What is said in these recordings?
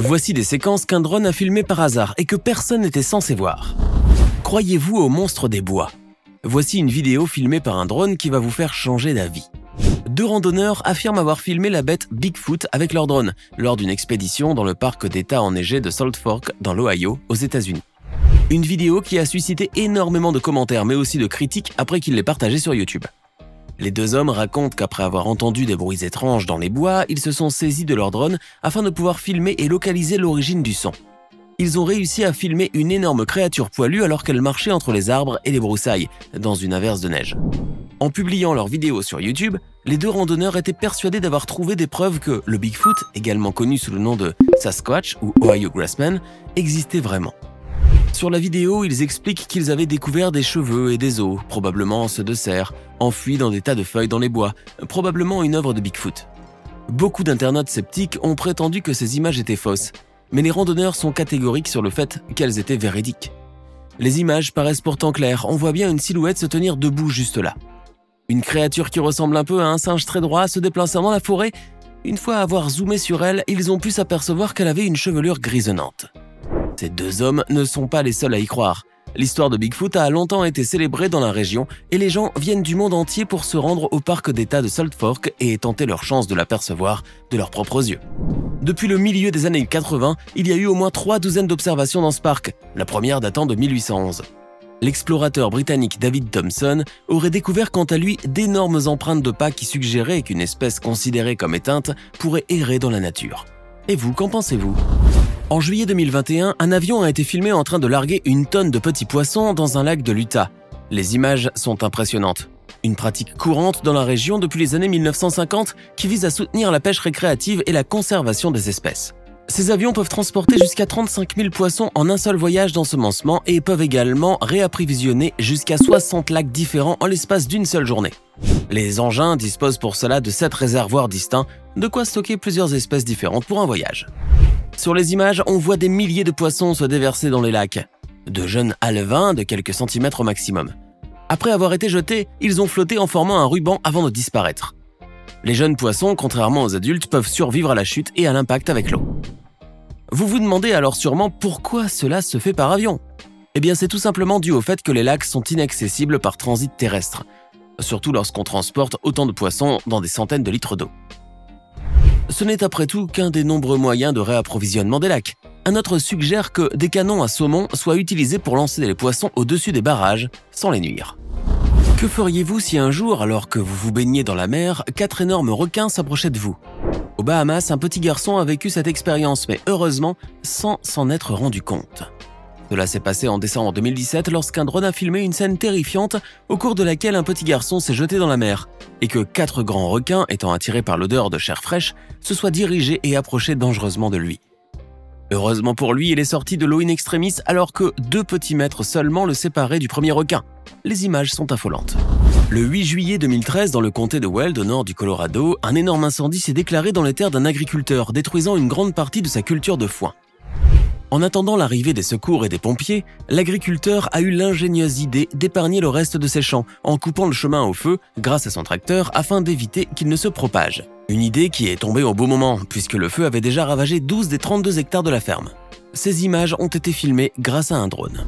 Voici des séquences qu'un drone a filmées par hasard et que personne n'était censé voir. Croyez-vous aux monstres des bois? Voici une vidéo filmée par un drone qui va vous faire changer d'avis. Deux randonneurs affirment avoir filmé la bête Bigfoot avec leur drone lors d'une expédition dans le parc d'État enneigé de Salt Fork dans l'Ohio, aux États-Unis. Une vidéo qui a suscité énormément de commentaires mais aussi de critiques après qu'ils l'aient partagée sur YouTube. Les deux hommes racontent qu'après avoir entendu des bruits étranges dans les bois, ils se sont saisis de leur drone afin de pouvoir filmer et localiser l'origine du son. Ils ont réussi à filmer une énorme créature poilue alors qu'elle marchait entre les arbres et les broussailles, dans une averse de neige. En publiant leur vidéo sur YouTube, les deux randonneurs étaient persuadés d'avoir trouvé des preuves que le Bigfoot, également connu sous le nom de Sasquatch ou Ohio Grassman, existait vraiment. Sur la vidéo, ils expliquent qu'ils avaient découvert des cheveux et des os, probablement ceux de cerfs, enfouis dans des tas de feuilles dans les bois, probablement une œuvre de Bigfoot. Beaucoup d'internautes sceptiques ont prétendu que ces images étaient fausses, mais les randonneurs sont catégoriques sur le fait qu'elles étaient véridiques. Les images paraissent pourtant claires, on voit bien une silhouette se tenir debout juste là. Une créature qui ressemble un peu à un singe très droit se déplaçant dans la forêt. Une fois avoir zoomé sur elle, ils ont pu s'apercevoir qu'elle avait une chevelure grisonnante. Ces deux hommes ne sont pas les seuls à y croire. L'histoire de Bigfoot a longtemps été célébrée dans la région et les gens viennent du monde entier pour se rendre au parc d'État de Salt Fork et tenter leur chance de l'apercevoir de leurs propres yeux. Depuis le milieu des années 80, il y a eu au moins 3 douzaines d'observations dans ce parc, la première datant de 1811. L'explorateur britannique David Thompson aurait découvert quant à lui d'énormes empreintes de pas qui suggéraient qu'une espèce considérée comme éteinte pourrait errer dans la nature. Et vous, qu'en pensez-vous ? En juillet 2021, un avion a été filmé en train de larguer une tonne de petits poissons dans un lac de l'Utah. Les images sont impressionnantes. Une pratique courante dans la région depuis les années 1950 qui vise à soutenir la pêche récréative et la conservation des espèces. Ces avions peuvent transporter jusqu'à 35 000 poissons en un seul voyage d'ensemencement et peuvent également réapprovisionner jusqu'à 60 lacs différents en l'espace d'une seule journée. Les engins disposent pour cela de 7 réservoirs distincts, de quoi stocker plusieurs espèces différentes pour un voyage. Sur les images, on voit des milliers de poissons se déverser dans les lacs, de jeunes alevins de quelques centimètres au maximum. Après avoir été jetés, ils ont flotté en formant un ruban avant de disparaître. Les jeunes poissons, contrairement aux adultes, peuvent survivre à la chute et à l'impact avec l'eau. Vous vous demandez alors sûrement pourquoi cela se fait par avion? Eh bien c'est tout simplement dû au fait que les lacs sont inaccessibles par transit terrestre, surtout lorsqu'on transporte autant de poissons dans des centaines de litres d'eau. Ce n'est après tout qu'un des nombreux moyens de réapprovisionnement des lacs. Un autre suggère que des canons à saumon soient utilisés pour lancer les poissons au-dessus des barrages, sans les nuire. Que feriez-vous si un jour, alors que vous vous baignez dans la mer, 4 énormes requins s'approchaient de vous? Aux Bahamas, un petit garçon a vécu cette expérience, mais heureusement, sans s'en être rendu compte. Cela s'est passé en décembre 2017 lorsqu'un drone a filmé une scène terrifiante au cours de laquelle un petit garçon s'est jeté dans la mer et que 4 grands requins, étant attirés par l'odeur de chair fraîche, se soient dirigés et approchés dangereusement de lui. Heureusement pour lui, il est sorti de l'eau in extremis alors que 2 petits mètres seulement le séparaient du premier requin. Les images sont affolantes. Le 8 juillet 2013, dans le comté de Weld, au nord du Colorado, un énorme incendie s'est déclaré dans les terres d'un agriculteur, détruisant une grande partie de sa culture de foin. En attendant l'arrivée des secours et des pompiers, l'agriculteur a eu l'ingénieuse idée d'épargner le reste de ses champs en coupant le chemin au feu grâce à son tracteur afin d'éviter qu'il ne se propage. Une idée qui est tombée au bon moment puisque le feu avait déjà ravagé 12 des 32 hectares de la ferme. Ces images ont été filmées grâce à un drone.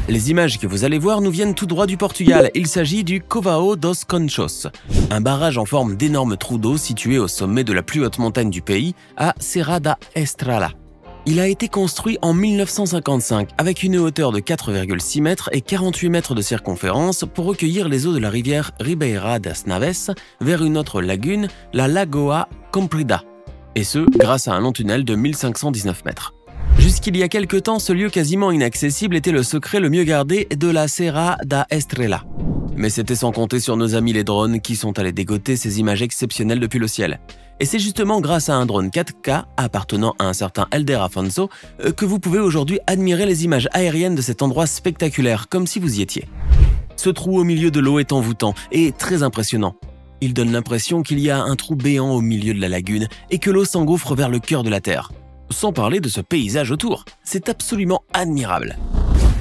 Les images que vous allez voir nous viennent tout droit du Portugal. Il s'agit du Covao dos Conchos, un barrage en forme d'énorme trou d'eau situé au sommet de la plus haute montagne du pays, à Serra da Estrela. Il a été construit en 1955 avec une hauteur de 4,6 mètres et 48 mètres de circonférence pour recueillir les eaux de la rivière Ribeira das Naves vers une autre lagune, la Lagoa Comprida, et ce, grâce à un long tunnel de 1519 mètres. Jusqu'il y a quelque temps, ce lieu quasiment inaccessible était le secret le mieux gardé de la Serra da Estrela. Mais c'était sans compter sur nos amis les drones qui sont allés dégoter ces images exceptionnelles depuis le ciel. Et c'est justement grâce à un drone 4K appartenant à un certain Helder Afonso que vous pouvez aujourd'hui admirer les images aériennes de cet endroit spectaculaire, comme si vous y étiez. Ce trou au milieu de l'eau est envoûtant et très impressionnant. Il donne l'impression qu'il y a un trou béant au milieu de la lagune et que l'eau s'engouffre vers le cœur de la Terre. Sans parler de ce paysage autour, c'est absolument admirable.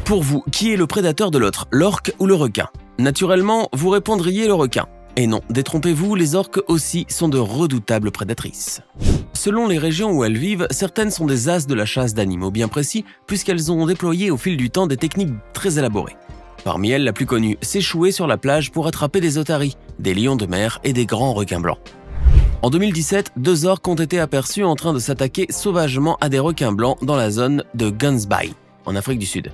Pour vous, qui est le prédateur de l'autre, l'orque ou le requin? Naturellement, vous répondriez le requin. Et non, détrompez-vous, les orques aussi sont de redoutables prédatrices. Selon les régions où elles vivent, certaines sont des as de la chasse d'animaux bien précis puisqu'elles ont déployé au fil du temps des techniques très élaborées. Parmi elles, la plus connue, s'échouer sur la plage pour attraper des otaries, des lions de mer et des grands requins blancs. En 2017, 2 orques ont été aperçus en train de s'attaquer sauvagement à des requins blancs dans la zone de Gunsby, en Afrique du Sud.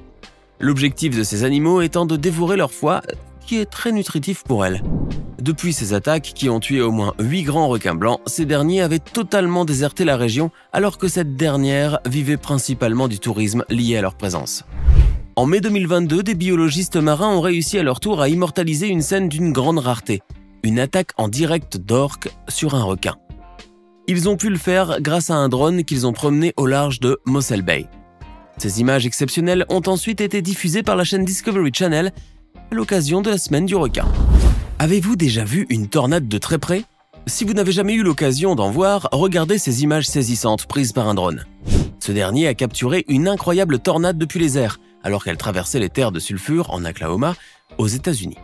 L'objectif de ces animaux étant de dévorer leur foie, qui est très nutritif pour elles. Depuis ces attaques qui ont tué au moins 8 grands requins blancs, ces derniers avaient totalement déserté la région alors que cette dernière vivait principalement du tourisme lié à leur présence. En mai 2022, des biologistes marins ont réussi à leur tour à immortaliser une scène d'une grande rareté, une attaque en direct d'orques sur un requin. Ils ont pu le faire grâce à un drone qu'ils ont promené au large de Mossel Bay. Ces images exceptionnelles ont ensuite été diffusées par la chaîne Discovery Channel à l'occasion de la semaine du requin. Avez-vous déjà vu une tornade de très près? Si vous n'avez jamais eu l'occasion d'en voir, regardez ces images saisissantes prises par un drone. Ce dernier a capturé une incroyable tornade depuis les airs, alors qu'elle traversait les terres de sulfure en Oklahoma, aux États-Unis.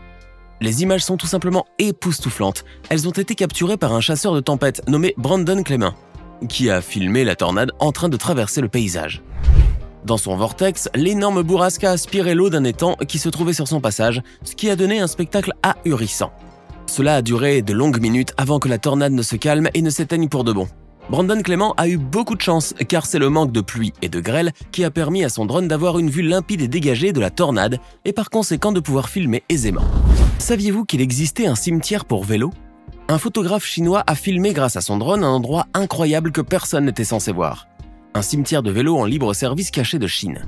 Les images sont tout simplement époustouflantes. Elles ont été capturées par un chasseur de tempêtes nommé Brandon Clement, qui a filmé la tornade en train de traverser le paysage. Dans son vortex, l'énorme bourrasque a aspiré l'eau d'un étang qui se trouvait sur son passage, ce qui a donné un spectacle ahurissant. Cela a duré de longues minutes avant que la tornade ne se calme et ne s'éteigne pour de bon. Brandon Clement a eu beaucoup de chance car c'est le manque de pluie et de grêle qui a permis à son drone d'avoir une vue limpide et dégagée de la tornade et par conséquent de pouvoir filmer aisément. Saviez-vous qu'il existait un cimetière pour vélos? Un photographe chinois a filmé grâce à son drone un endroit incroyable que personne n'était censé voir. Un cimetière de vélos en libre service caché de Chine.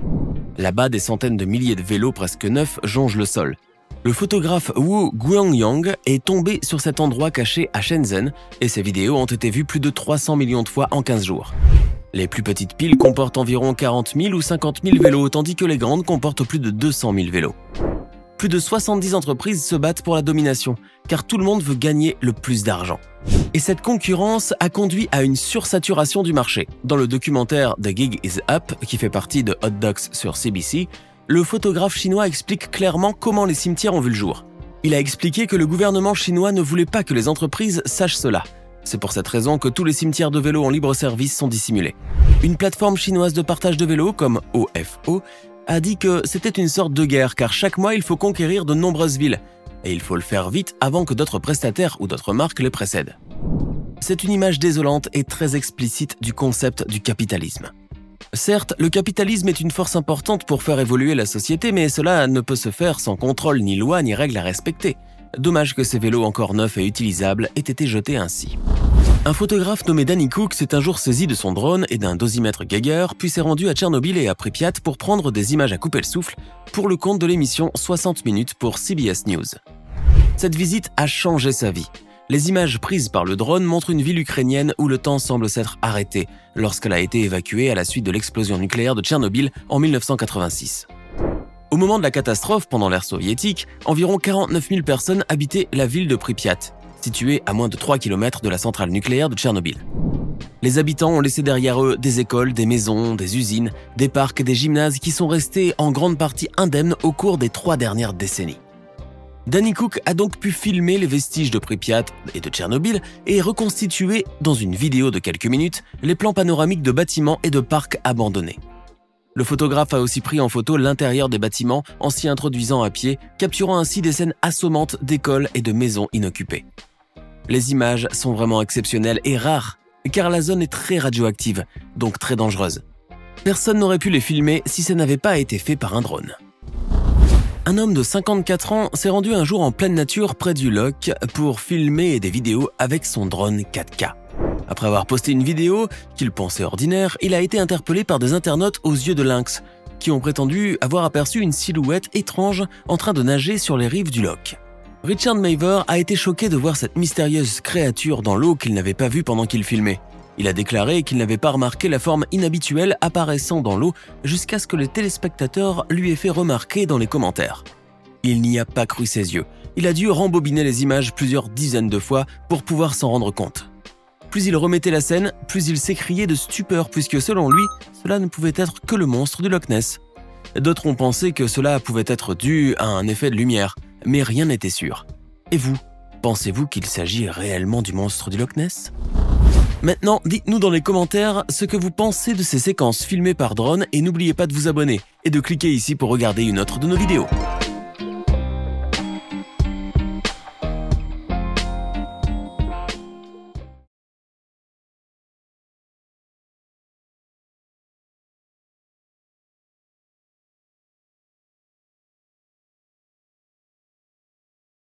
Là-bas, des centaines de milliers de vélos presque neufs jongent le sol. Le photographe Wu Guangyang est tombé sur cet endroit caché à Shenzhen et ses vidéos ont été vues plus de 300 millions de fois en 15 jours. Les plus petites piles comportent environ 40 000 ou 50 000 vélos, tandis que les grandes comportent plus de 200 000 vélos. Plus de 70 entreprises se battent pour la domination, car tout le monde veut gagner le plus d'argent. Et cette concurrence a conduit à une sursaturation du marché. Dans le documentaire The Gig is Up, qui fait partie de Hot Docs sur CBC, le photographe chinois explique clairement comment les cimetières ont vu le jour. Il a expliqué que le gouvernement chinois ne voulait pas que les entreprises sachent cela. C'est pour cette raison que tous les cimetières de vélos en libre service sont dissimulés. Une plateforme chinoise de partage de vélos comme OFO a dit que c'était une sorte de guerre car chaque mois il faut conquérir de nombreuses villes et il faut le faire vite avant que d'autres prestataires ou d'autres marques les précèdent. C'est une image désolante et très explicite du concept du capitalisme. Certes, le capitalisme est une force importante pour faire évoluer la société, mais cela ne peut se faire sans contrôle ni loi ni règles à respecter. Dommage que ces vélos encore neufs et utilisables aient été jetés ainsi. Un photographe nommé Danny Cook s'est un jour saisi de son drone et d'un dosimètre Geiger, puis s'est rendu à Tchernobyl et à Pripyat pour prendre des images à couper le souffle pour le compte de l'émission 60 minutes pour CBS News. Cette visite a changé sa vie. Les images prises par le drone montrent une ville ukrainienne où le temps semble s'être arrêté lorsqu'elle a été évacuée à la suite de l'explosion nucléaire de Tchernobyl en 1986. Au moment de la catastrophe, pendant l'ère soviétique, environ 49 000 personnes habitaient la ville de Pripyat, située à moins de 3 km de la centrale nucléaire de Tchernobyl. Les habitants ont laissé derrière eux des écoles, des maisons, des usines, des parcs et des gymnases qui sont restés en grande partie indemnes au cours des 3 dernières décennies. Danny Cook a donc pu filmer les vestiges de Pripyat et de Tchernobyl et reconstituer, dans une vidéo de quelques minutes, les plans panoramiques de bâtiments et de parcs abandonnés. Le photographe a aussi pris en photo l'intérieur des bâtiments en s'y introduisant à pied, capturant ainsi des scènes assommantes d'écoles et de maisons inoccupées. Les images sont vraiment exceptionnelles et rares, car la zone est très radioactive, donc très dangereuse. Personne n'aurait pu les filmer si ça n'avait pas été fait par un drone. Un homme de 54 ans s'est rendu un jour en pleine nature près du lac pour filmer des vidéos avec son drone 4K. Après avoir posté une vidéo qu'il pensait ordinaire, il a été interpellé par des internautes aux yeux de lynx qui ont prétendu avoir aperçu une silhouette étrange en train de nager sur les rives du lac. Richard Maver a été choqué de voir cette mystérieuse créature dans l'eau qu'il n'avait pas vue pendant qu'il filmait. Il a déclaré qu'il n'avait pas remarqué la forme inhabituelle apparaissant dans l'eau jusqu'à ce que les téléspectateurs lui aient fait remarquer dans les commentaires. Il n'y a pas cru ses yeux. Il a dû rembobiner les images plusieurs dizaines de fois pour pouvoir s'en rendre compte. Plus il remettait la scène, plus il s'écriait de stupeur puisque selon lui, cela ne pouvait être que le monstre du Loch Ness. D'autres ont pensé que cela pouvait être dû à un effet de lumière, mais rien n'était sûr. Et vous, Pensez-vous qu'il s'agit réellement du monstre du Loch Ness? Maintenant, dites-nous dans les commentaires ce que vous pensez de ces séquences filmées par drone et n'oubliez pas de vous abonner et de cliquer ici pour regarder une autre de nos vidéos.